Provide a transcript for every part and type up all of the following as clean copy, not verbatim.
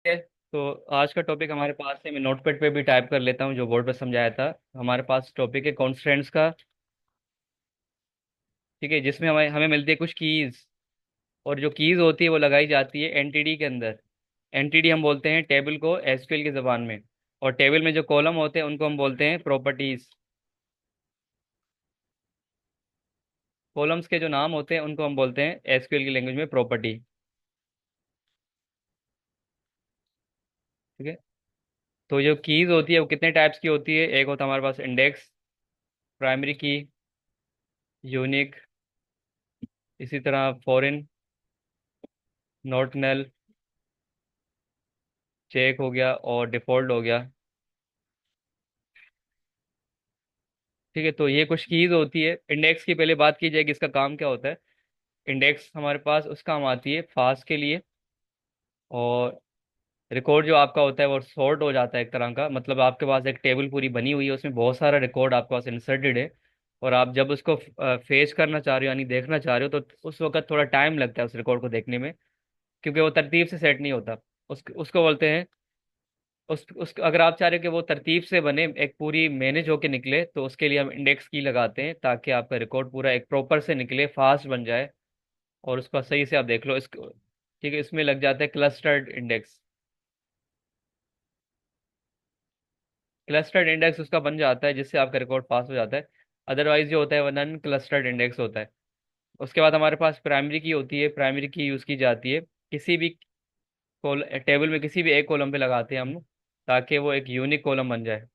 है। तो आज का टॉपिक हमारे पास है, मैं नोटपैड पे भी टाइप कर लेता हूँ जो बोर्ड पे समझाया था। हमारे पास टॉपिक है कॉन्स्टेंट्स का। ठीक है, जिसमें हमें हमें मिलती है कुछ कीज, और जो कीज होती है वो लगाई जाती है एनटीडी के अंदर। एनटीडी हम बोलते हैं टेबल को एसक्यूएल की ज़बान में। और टेबल में जो कॉलम होते हैं उनको हम बोलते हैं प्रॉपर्टीज। कॉलम्स के जो नाम होते हैं उनको हम बोलते हैं एसक्यूएल की लैंग्वेज में प्रॉपर्टी। ठीक है। तो जो कीज होती है वो कितने टाइप्स की होती है? एक होता है हमारे पास इंडेक्स, प्राइमरी की, यूनिक, इसी तरह फॉरेन, नॉट नल, चेक हो गया और डिफ़ॉल्ट हो गया। ठीक है, तो ये कुछ कीज होती है। इंडेक्स की पहले बात की जाएगी, इसका काम क्या होता है। इंडेक्स हमारे पास उस काम आती है फास्ट के लिए। और रिकॉर्ड जो आपका होता है वो सॉर्ट हो जाता है एक तरह का, मतलब आपके पास एक टेबल पूरी बनी हुई है, उसमें बहुत सारा रिकॉर्ड आपके पास इंसर्टेड है। और आप जब उसको फेच करना चाह रहे हो यानी देखना चाह रहे हो तो उस वक्त थोड़ा टाइम लगता है उस रिकॉर्ड को देखने में, क्योंकि वो तरतीब से सेट नहीं होता। उसको बोलते हैं उस अगर आप चाह रहे हो कि वो तरतीब से बने, एक पूरी मैनेज होके निकले, तो उसके लिए हम इंडेक्स की लगाते हैं ताकि आपका रिकॉर्ड पूरा एक प्रॉपर से निकले, फास्ट बन जाए। और उसका सही से आप देख लो इसको। ठीक है, इसमें लग जाता है क्लस्टर्ड इंडेक्स। क्लस्टर्ड इंडेक्स उसका बन जाता है जिससे आपका रिकॉर्ड फास्ट हो जाता है। अदरवाइज जो होता है वो नन क्लस्टर्ड इंडेक्स होता है। उसके बाद हमारे पास प्राइमरी की होती है। प्राइमरी की यूज़ की जाती है किसी भी टेबल में किसी भी एक कॉलम पे लगाते हैं हम, ताकि वो एक यूनिक कॉलम बन जाए।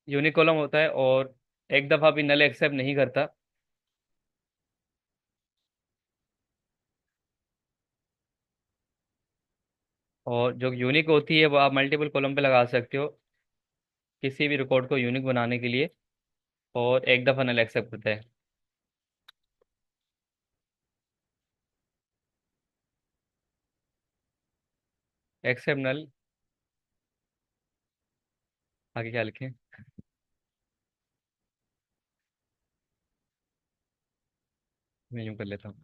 यूनिक कॉलम होता है और एक दफ़ा भी नल एक्सेप्ट नहीं करता। और जो यूनिक होती है वो आप मल्टीपल कॉलम पे लगा सकते हो किसी भी रिकॉर्ड को यूनिक बनाने के लिए। और एक दफ़ा नल एक्सेप्ट होता है। Accept null. आगे क्या लिखें? मैं यूँ कर लेता हूँ।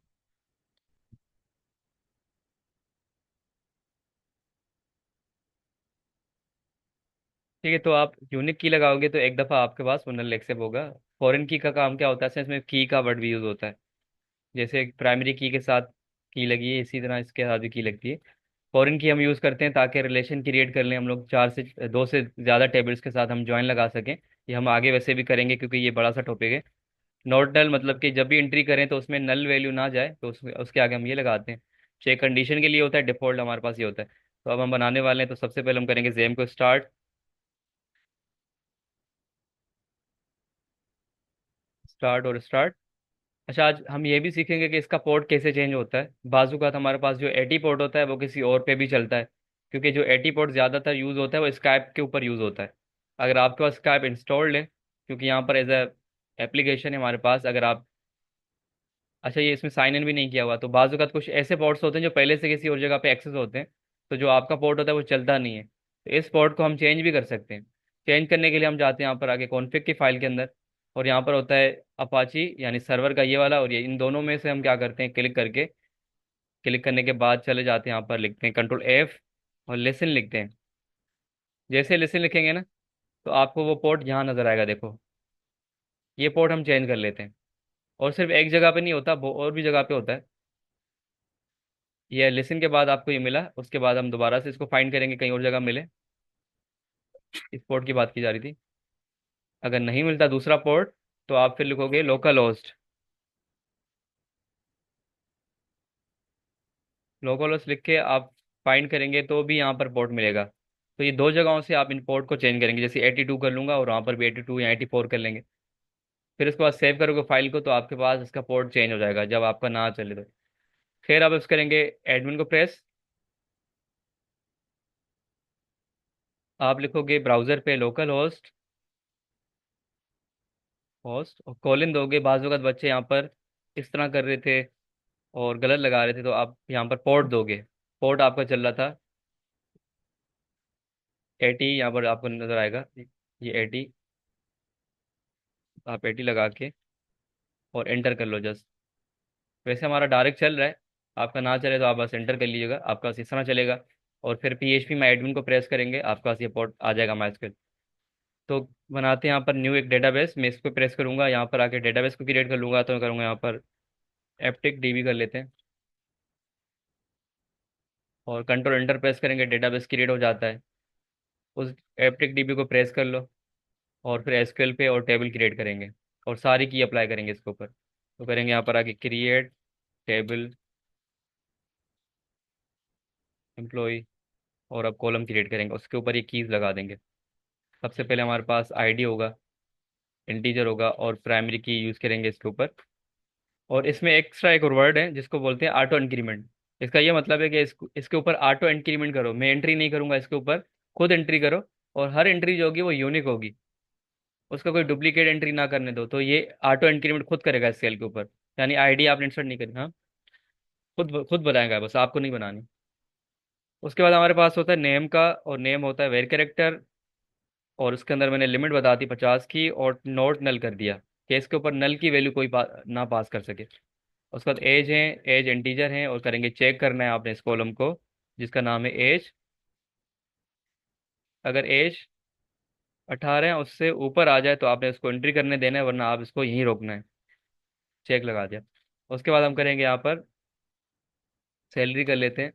ठीक है, तो आप यूनिक की लगाओगे तो एक दफ़ा आपके पास वो नल एक्सेप्ट होगा। फॉरेन की का काम क्या होता है, इसमें की का वर्ड भी यूज़ होता है। जैसे प्राइमरी की के साथ की लगी है, इसी तरह इसके साथ भी की लगती है। फॉरेन की हम यूज़ करते हैं ताकि रिलेशन क्रिएट कर लें हम लोग, चार से दो से ज़्यादा टेबल्स के साथ हम ज्वाइन लगा सकें। ये हम आगे वैसे भी करेंगे क्योंकि ये बड़ा सा टॉपिक है। नॉट नल मतलब कि जब भी एंट्री करें तो उसमें नल वैल्यू ना जाए, तो उसके आगे हम ये लगाते हैं। चेक कंडीशन के लिए होता है, डिफॉल्ट हमारे पास ये होता है। तो अब हम बनाने वाले हैं, तो सबसे पहले हम करेंगे जेम को स्टार्ट। स्टार्ट और स्टार्ट। अच्छा, आज हम ये भी सीखेंगे कि इसका पोर्ट कैसे चेंज होता है। बाजू का हमारे पास जो एटी पोर्ट होता है वो किसी और पे भी चलता है, क्योंकि जो एटी पोर्ट ज़्यादातर यूज़ होता है वो स्काइप के ऊपर यूज़ होता है। अगर आपके पास स्काइप इंस्टॉल्ड है, क्योंकि यहाँ पर एज ए एप्लीकेशन है हमारे पास, अगर आप, अच्छा ये इसमें साइन इन भी नहीं किया हुआ, तो बाजू का कुछ ऐसे पोर्ट्स होते हैं जो पहले से किसी और जगह पे एक्सेस होते हैं, तो जो आपका पोर्ट होता है वो चलता नहीं है, तो इस पोर्ट को हम चेंज भी कर सकते हैं। चेंज करने के लिए हम जाते हैं यहाँ पर आगे कॉन्फ़िग की फाइल के अंदर, और यहाँ पर होता है अपाची यानी सर्वर का ये वाला, और ये इन दोनों में से हम क्या करते हैं, क्लिक करके, क्लिक करने के बाद चले जाते हैं यहाँ पर, लिखते हैं कंट्रोल एफ और लिसन लिखते हैं। जैसे लिसन लिखेंगे ना, तो आपको वो पोर्ट यहाँ नज़र आएगा, देखो ये पोर्ट हम चेंज कर लेते हैं। और सिर्फ एक जगह पे नहीं होता, और भी जगह पे होता है। ये लिसन के बाद आपको ये मिला, उसके बाद हम दोबारा से इसको फाइंड करेंगे कहीं और जगह मिले। इस पोर्ट की बात की जा रही थी। अगर नहीं मिलता दूसरा पोर्ट, तो आप फिर लिखोगे लोकल होस्ट। लोकल होस्ट लिख के आप फाइंड करेंगे तो भी यहाँ पर पोर्ट मिलेगा। तो ये दो जगहों से आप इन पोर्ट को चेंज करेंगे, जैसे 82 कर लूंगा और वहाँ पर भी 82 या 84 कर लेंगे। फिर उसके बाद सेव करोगे फाइल को, तो आपके पास इसका पोर्ट चेंज हो जाएगा जब आपका ना चले तो। फिर आप इस करेंगे एडमिन को प्रेस, आप लिखोगे ब्राउज़र पे लोकल होस्ट, होस्ट और कॉलन दोगे। बाजू का बच्चे यहाँ पर इस तरह कर रहे थे और गलत लगा रहे थे, तो आप यहाँ पर पोर्ट दोगे। पोर्ट आपका चल रहा था 80, यहाँ पर आपको नजर आएगा ये 80। आप 80 लगा के और एंटर कर लो जस्ट। वैसे हमारा डायरेक्ट चल रहा है, आपका ना चले तो आप बस एंटर कर लीजिएगा, आपका बस इस तरह चलेगा। और फिर PHP में एडमिन को प्रेस करेंगे, आपका बस ये पोर्ट आ जाएगा MySQL। तो बनाते हैं यहाँ पर न्यू एक डेटाबेस, मैं इसको प्रेस करूंगा, यहाँ पर आके डेटाबेस को क्रिएट कर लूंगा। तो मैं करूँगा यहाँ पर एप्टिक DB कर लेते हैं, और कंट्रोल एंटर प्रेस करेंगे, डेटाबेस क्रिएट हो जाता है। उस एप्टिक DB को प्रेस कर लो, और फिर SQL पे और टेबल क्रिएट करेंगे, और सारी की अप्लाई करेंगे इसके ऊपर। तो करेंगे यहाँ पर आके क्रिएट टेबल एम्प्लॉय, और अब कॉलम क्रिएट करेंगे, उसके ऊपर ये कीज़ लगा देंगे। सबसे पहले हमारे पास आईडी होगा, इंटीजर होगा, और प्राइमरी की यूज़ करेंगे इसके ऊपर। और इसमें एक्स्ट्रा एक और वर्ड है जिसको बोलते हैं ऑटो इंक्रीमेंट। इसका ये मतलब है कि इसके ऊपर ऑटो इंक्रीमेंट करो, मैं एंट्री नहीं करूंगा इसके ऊपर, खुद एंट्री करो। और हर एंट्री जो होगी वो यूनिक होगी, उसका कोई डुप्लीकेट एंट्री ना करने दो। तो ये ऑटो इंक्रीमेंट खुद करेगा इस सेल के ऊपर, यानी आईडी आपने इंसर्ट नहीं करी, हाँ, खुद खुद बनाएगा, बस आपको नहीं बनानी। उसके बाद हमारे पास होता है नेम का, और नेम होता है वेर कैरेक्टर। और उसके अंदर मैंने लिमिट बता दी 50 की, और नोट नल कर दिया कि इसके ऊपर नल की वैल्यू कोई ना पास कर सके। उसके बाद एज है, एज इंटीजर है, और करेंगे चेक करना है आपने इस कॉलम को जिसका नाम है एज। अगर एज 18 है उससे ऊपर आ जाए तो आपने इसको एंट्री करने देना है, वरना आप इसको यहीं रोकना है। चेक लगा दिया। उसके बाद हम करेंगे यहाँ पर सैलरी कर लेते हैं,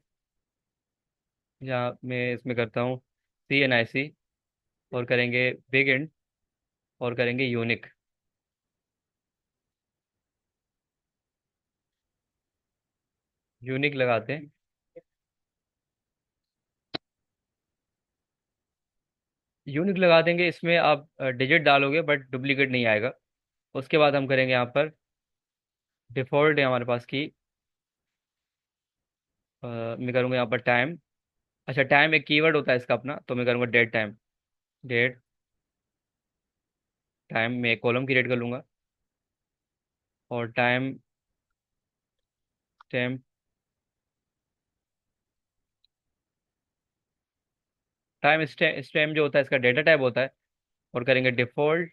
जहाँ मैं इसमें करता हूँ CNIC, और करेंगे बिग इंट, और करेंगे यूनिक। यूनिक लगाते हैं। यूनिक लगा देंगे, इसमें आप डिजिट डालोगे बट डुप्लीकेट नहीं आएगा। उसके बाद हम करेंगे यहाँ पर डिफ़ॉल्ट है हमारे पास की, मैं करूँगा यहाँ पर टाइम। अच्छा, टाइम एक कीवर्ड होता है इसका अपना, तो मैं करूँगा डेट टाइम। डेट टाइम में कॉलम क्रिएट कर लूँगा, और टाइम टाइम टाइम स्टैम्प जो होता है इसका डेटा टाइप होता है। और करेंगे डिफ़ॉल्ट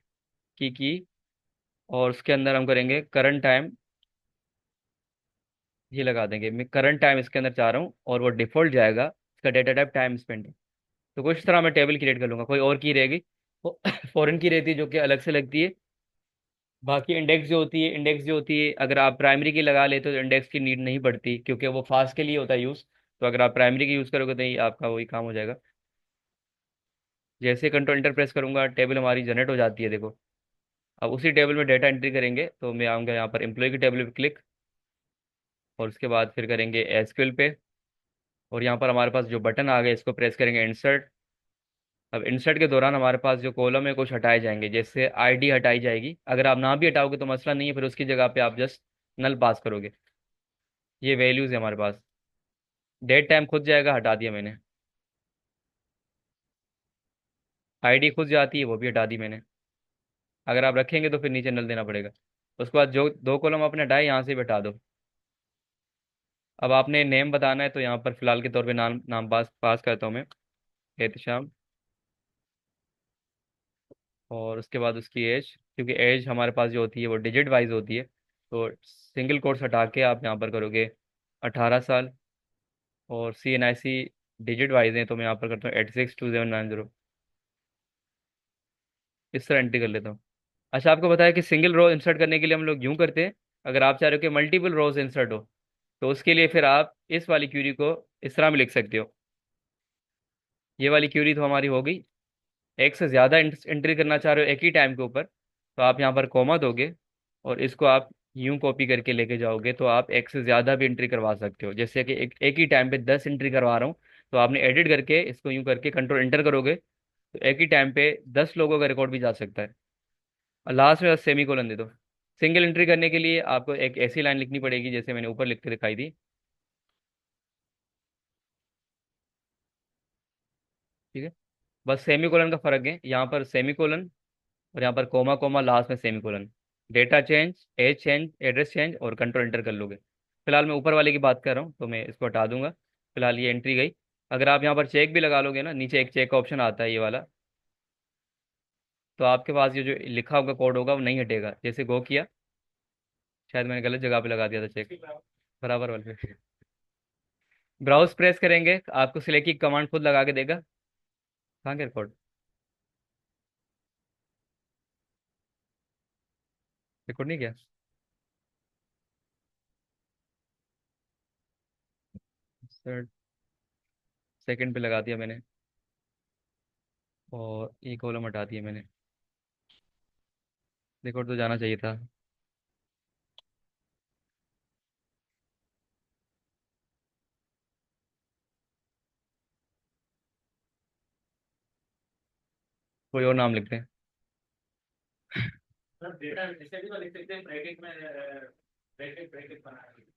की, और उसके अंदर हम करेंगे करंट टाइम, ये लगा देंगे। मैं करंट टाइम इसके अंदर चाह रहा हूँ, और वो डिफ़ॉल्ट जाएगा, इसका डेटा टाइप टाइम स्पेंड है। तो कुछ तरह मैं टेबल क्रिएट कर लूँगा, कोई और की रहेगी वो फॉरेन की रहती है जो कि अलग से लगती है। बाकी इंडेक्स जो होती है अगर आप प्राइमरी की लगा लेते हो तो इंडेक्स की नीड नहीं पड़ती, क्योंकि वो फास्ट के लिए होता है यूज़। तो अगर आप प्राइमरी की यूज़ करोगे तो ये आपका वही काम हो जाएगा। जैसे कंट्रोल इंटर प्रेस करूंगा, टेबल हमारी जनरेट हो जाती है, देखो। अब उसी टेबल में डेटा एंट्री करेंगे, तो मैं आऊँगा यहाँ पर एम्प्लॉय की टेबल पे क्लिक, और उसके बाद फिर करेंगे एसक्यूएल पे। और यहाँ पर हमारे पास जो बटन आ गए इसको प्रेस करेंगे इंसर्ट। अब इंसर्ट के दौरान हमारे पास जो कॉलम है कुछ हटाए जाएंगे, जैसे आईडी हटाई जाएगी। अगर आप ना भी हटाओगे तो मसला नहीं है, फिर उसकी जगह पे आप जस्ट नल पास करोगे। ये वैल्यूज़ है हमारे पास। डेट टाइम खुद जाएगा, हटा दिया मैंने। आईडी खुद जाती है, वो भी हटा दी मैंने। अगर आप रखेंगे तो फिर नीचे नल देना पड़ेगा। उसके बाद जो दो कॉलम आपने हटाए यहाँ से भी हटा दो। अब आपने नेम बताना है, तो यहाँ पर फिलहाल के तौर पे नाम नाम पास पास करता हूँ मैं, एहतशाम। और उसके बाद उसकी एज, क्योंकि एज हमारे पास जो होती है वो डिजिट वाइज होती है, तो सिंगल कोट्स हटा के आप यहाँ पर करोगे 18 साल। और CNIC डिजिट वाइज है, तो मैं यहाँ पर करता हूँ 862790। इस तरह एंट्री कर लेता हूँ। अच्छा, आपको बताया कि सिंगल रो इंसर्ट करने के लिए हम लोग यूँ करते हैं। अगर आप चाह रहे हो कि मल्टीपल रोज इंसर्ट हो, तो उसके लिए फिर आप इस वाली क्यूरी को इस तरह में लिख सकते हो। ये वाली क्यूरी तो हमारी हो गई। एक से ज़्यादा एंट्री करना चाह रहे हो एक ही टाइम के ऊपर, तो आप यहाँ पर कॉमा दोगे, और इसको आप यूं कॉपी करके लेके जाओगे, तो आप एक से ज़्यादा भी एंट्री करवा सकते हो। जैसे कि एक ही टाइम पे 10 एंट्री करवा रहा हूँ, तो आपने एडिट करके इसको यूं करके कंट्रोल एंटर करोगे, तो एक ही टाइम पे 10 लोगों का रिकॉर्ड भी जा सकता है। और लास्ट में बस सेमी कोलन दे दो। सिंगल एंट्री करने के लिए आपको एक ऐसी लाइन लिखनी पड़ेगी जैसे मैंने ऊपर लिख के दिखाई दी। ठीक है। बस सेमी कोलन का फर्क है, यहाँ पर सेमी कोलन, और यहाँ पर कोमा कोमा, लास्ट में semicolon. Data change, age change, address change, और कंट्रोल एंटर कर लोगे। फिलहाल मैं ऊपर वाले की बात कर रहा हूँ, तो मैं इसको हटा दूंगा। फिलहाल ये एंट्री गई। अगर आप यहाँ पर चेक भी लगा लोगे ना, नीचे एक चेक का ऑप्शन आता है ये वाला, तो आपके पास ये जो लिखा होगा कोड होगा वो नहीं हटेगा। जैसे गो किया, शायद मैंने गलत जगह पे लगा दिया था चेक, बराबर वाले पे। ब्राउज प्रेस करेंगे, आपको सिलेक्ट की कमांड खुद लगा के देगा। कहाँ के रिकॉर्ड, रिकॉर्ड नहीं किया। सर, सेकंड पे लगा दिया मैंने, और ई कॉलम हटा दिया मैंने। रिकॉर्ड तो जाना चाहिए था। कोई और नाम लिखते हैं।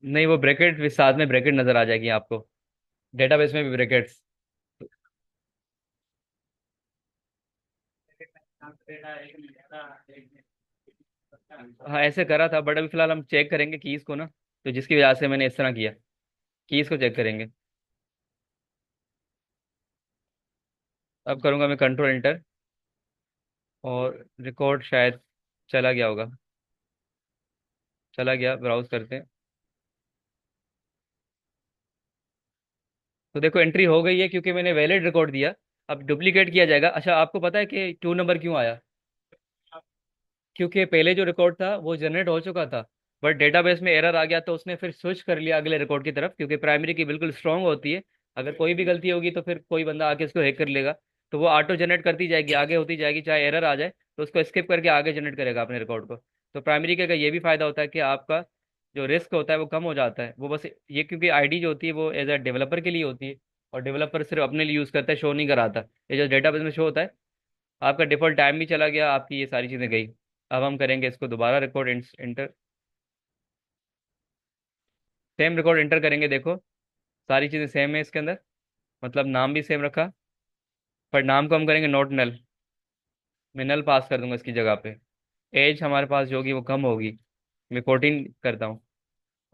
नहीं, वो ब्रैकेट भी साथ में ब्रैकेट नजर आ जाएगी आपको, डेटाबेस में भी ब्रैकेट्स। हाँ ऐसे करा था, बट अभी फिलहाल हम चेक करेंगे कीज को ना, तो जिसकी वजह से मैंने इस तरह किया। कीज को चेक करेंगे। अब करूंगा मैं कंट्रोल एंटर, और रिकॉर्ड शायद चला गया होगा। चला गया, ब्राउज करते हैं। तो देखो एंट्री हो गई है, क्योंकि मैंने वैलिड रिकॉर्ड दिया। अब डुप्लीकेट किया जाएगा। अच्छा, आपको पता है कि 2 नंबर क्यों आया? क्योंकि पहले जो रिकॉर्ड था वो जनरेट हो चुका था, बट डेटाबेस में एरर आ गया, तो उसने फिर स्विच कर लिया अगले रिकॉर्ड की तरफ, क्योंकि प्राइमरी की बिल्कुल स्ट्रांग होती है। अगर कोई भी गलती होगी तो फिर कोई बंदा आके इसको हैक कर लेगा। तो वो ऑटो जनरेट करती जाएगी, आगे होती जाएगी, चाहे एरर आ जाए तो उसको स्किप करके आगे जनरेट करेगा अपने रिकॉर्ड को। तो प्राइमरी का ये भी फायदा होता है कि आपका जो रिस्क होता है वो कम हो जाता है। वो बस ये, क्योंकि आईडी जो होती है वो एज अ डेवलपर के लिए होती है, और डेवलपर सिर्फ अपने लिए यूज़ करता है, शो नहीं कराता। ये जो डेटाबेस में शो होता है, आपका डिफॉल्ट टाइम भी चला गया, आपकी ये सारी चीज़ें गई। अब हम करेंगे इसको दोबारा record inter. Same record inter करेंगे, देखो सारी चीज़ें सेम है इसके अंदर, मतलब नाम भी सेम रखा, पर नाम को हम करेंगे नोट नल। मैं नल पास कर दूंगा इसकी जगह पे। एज हमारे पास जो होगी वो कम होगी, मैं 14 करता हूँ।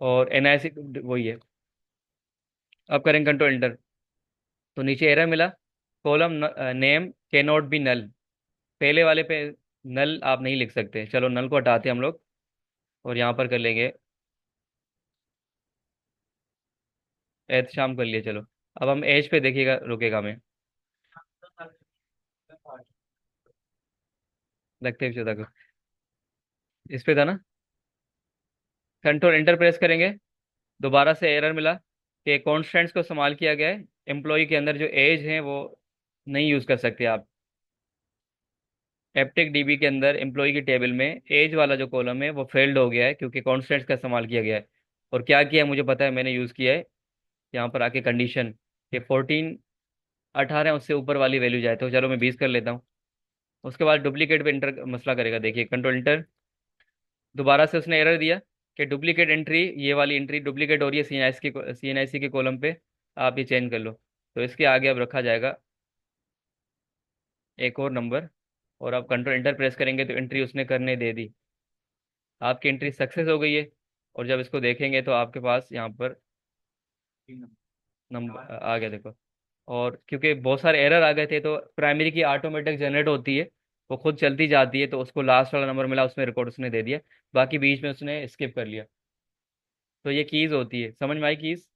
और NIC वही है। अब करेंगे कंट्रोल इंटर, तो नीचे एरर मिला, कॉलम नेम के नॉट बी नल। पहले वाले पे नल आप नहीं लिख सकते, चलो नल को हटाते हैं हम लोग, और यहाँ पर कर लेंगे एहतशाम कर लिए, चलो। अब हम एज पे देखिएगा, रुकेगा मैं, लगते हैं तक। इस पे था ना, कंट्रोल इंटर प्रेस करेंगे, दोबारा से एरर मिला कि कॉन्स्टेंट्स को इस्तेमाल किया गया है, एम्प्लॉय के अंदर जो एज है वो नहीं यूज़ कर सकते आप। एप्टिक डीबी के अंदर एम्प्लॉय की टेबल में एज वाला जो कॉलम है वो फेल्ड हो गया है, क्योंकि कॉन्स्टेंट्स का इस्तेमाल किया गया है। और क्या किया है मुझे पता है, मैंने यूज़ किया है यहाँ पर आके कंडीशन कि 14, 18 उससे ऊपर वाली वैल्यू जाए, तो चलो मैं 20 कर लेता हूँ। उसके बाद डुप्लीकेट पे इंटर मसला करेगा, देखिए कंट्रोल इंटर, दोबारा से उसने एरर दिया कि डुप्लीकेट एंट्री, ये वाली एंट्री डुप्लीकेट हो रही है CNIC के कॉलम पे, आप ये चेंज कर लो। तो इसके आगे अब रखा जाएगा एक और नंबर, और आप कंट्रोल इंटर प्रेस करेंगे तो एंट्री उसने करने दे दी, आपकी एंट्री सक्सेस हो गई है। और जब इसको देखेंगे तो आपके पास यहाँ पर नंबर आ गया, देखो। और क्योंकि बहुत सारे एरर आ गए थे, तो प्राइमरी की ऑटोमेटिक जनरेट होती है, वो खुद चलती जाती है, तो उसको लास्ट वाला नंबर मिला, उसमें रिकॉर्ड उसने दे दिया, बाकी बीच में उसने स्किप कर लिया। तो ये कीज होती है, समझ में आई कीज?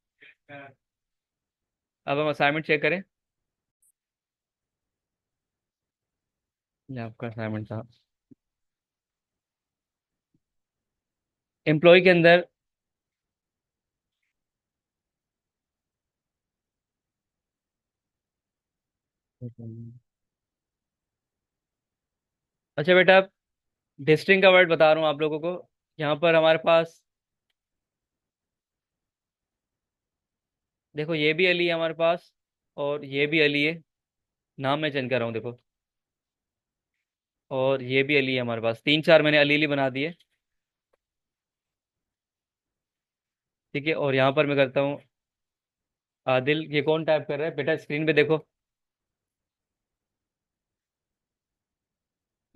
अब हम असाइनमेंट चेक करें। ये आपका असाइनमेंट था, एम्प्लॉय के अंदर। अच्छा बेटा, डिस्टिंग का वर्ड बता रहा हूँ आप लोगों को। यहाँ पर हमारे पास देखो, ये भी अली है हमारे पास, और ये भी अली है, नाम मैं चेंज कर रहा हूँ देखो। और ये भी अली है हमारे पास, 3 4 मैंने अली अली बना दिए। ठीक है, और यहाँ पर मैं करता हूँ आदिल। ये कौन टाइप कर रहा है बेटा, स्क्रीन पे देखो।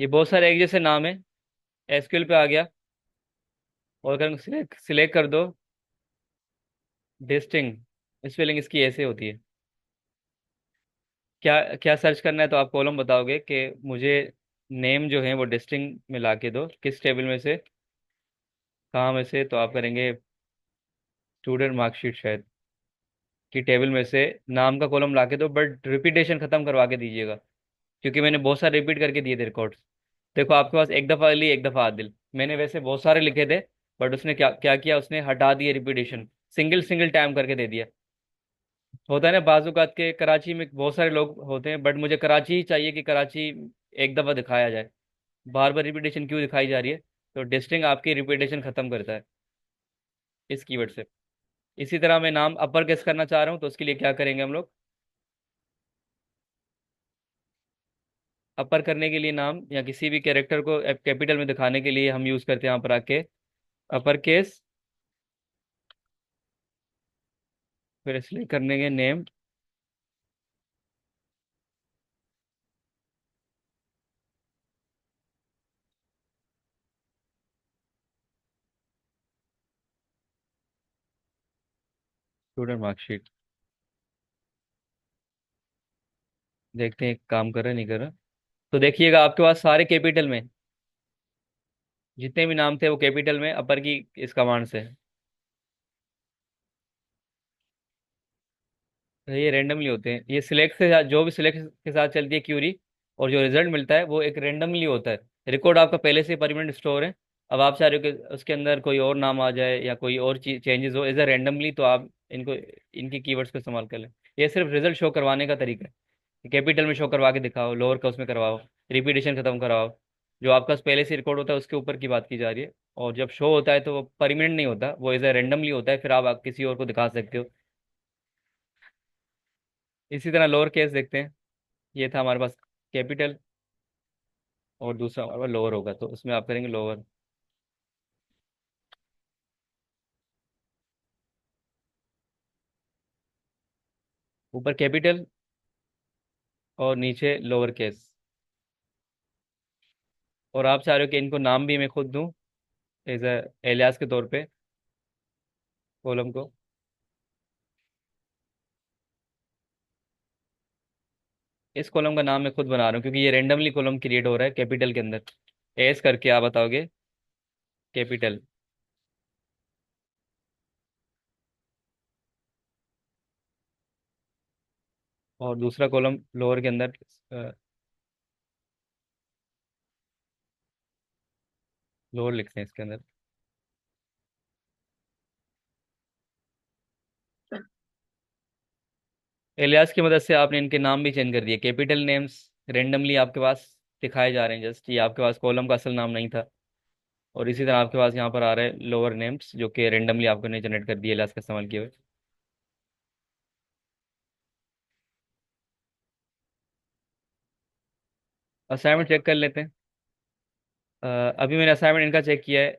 ये बहुत सारे एक जैसे नाम है, SQL पे आ गया। और अगर सिलेक्ट सिलेक्ट कर दो डिस्टिंग, स्पेलिंग इसकी ऐसे होती है। क्या क्या सर्च करना है, तो आप कॉलम बताओगे कि मुझे नेम जो है वो डिस्टिंग में ला के दो, किस टेबल में से, कहाँ में से, तो आप करेंगे स्टूडेंट मार्कशीट शायद। कि टेबल में से नाम का कॉलम ला के दो, बट रिपीटेशन खत्म करवा के दीजिएगा, क्योंकि मैंने बहुत सारे रिपीट करके दिए थे रिकॉर्ड्स। देखो आपके पास एक दफ़ा अली एक दफ़ा आदिल, मैंने वैसे बहुत सारे लिखे थे, बट उसने क्या क्या किया, उसने हटा दिए रिपीटेशन, सिंगल सिंगल टाइम करके दे दिया। होता है ना बाजूकात के, कराची में बहुत सारे लोग होते हैं, बट मुझे कराची ही चाहिए कि कराची एक दफ़ा दिखाया जाए, बार बार रिपीटेशन क्यों दिखाई जा रही है। तो डिस्टिंग आपकी रिपीटेशन खत्म करता है इस कीवर्ड से। इसी तरह मैं नाम अपर केस करना चाह रहा हूँ, तो उसके लिए क्या करेंगे हम लोग, अपर करने के लिए नाम या किसी भी कैरेक्टर को कैपिटल में दिखाने के लिए हम यूज करते हैं यहाँ पर आके अपर केस, फिर इसलिए करने के नेम, स्टूडेंट मार्कशीट। देखते हैं काम कर रहा है नहीं कर रहा। तो देखिएगा आपके पास सारे कैपिटल में, जितने भी नाम थे वो कैपिटल में अपर की इस कमांड से। तो ये रेंडमली होते हैं, ये सिलेक्ट के साथ, जो भी सिलेक्ट के साथ चलती है क्यूरी, और जो रिजल्ट मिलता है वो एक रेंडमली होता है। रिकॉर्ड आपका पहले से परमानेंट स्टोर है, अब आप चाह रहे हो कि उसके अंदर कोई और नाम आ जाए या कोई और चीज चेंजेस हो एज अ रेंडमली, तो आप इनको, इनकी कीवर्ड्स को इस्तेमाल कर लें। ये सिर्फ रिजल्ट शो करवाने का तरीका है, कैपिटल में शो करवा के दिखाओ, लोअर का उसमें करवाओ, रिपीटेशन खत्म कराओ। जो आपका पहले से रिकॉर्ड होता है उसके ऊपर की बात की जा रही है, और जब शो होता है तो वो परमानेंट नहीं होता, वो एज अ रेंडमली होता है, फिर आप किसी और को दिखा सकते हो। इसी तरह लोअर केस देखते हैं। ये था हमारे पास कैपिटल, और दूसरा हमारे पास लोअर होगा, तो उसमें आप करेंगे लोअर, ऊपर कैपिटल और नीचे लोअर केस। और आप चाह रहे हो कि इनको नाम भी मैं खुद दूं एज अ एलियास के तौर पे कॉलम को। इस कॉलम का नाम मैं खुद बना रहा हूँ, क्योंकि ये रेंडमली कॉलम क्रिएट हो रहा है कैपिटल के अंदर। एस करके आप बताओगे कैपिटल, और दूसरा कॉलम लोअर के अंदर लोअर लिखते हैं इसके अंदर। एलियास की मदद से आपने इनके नाम भी चेंज कर दिए, कैपिटल नेम्स रेंडमली आपके पास दिखाए जा रहे हैं, जस्ट ये आपके पास कॉलम का असल नाम नहीं था। और इसी तरह आपके पास यहाँ पर आ रहे हैं लोअर नेम्स, जो कि रेंडमली आपको ने जनरेट कर दिए एलियास का इस्तेमाल किए हुए। असाइनमेंट चेक कर लेते हैं। अभी मैंने असाइनमेंट इनका चेक किया है,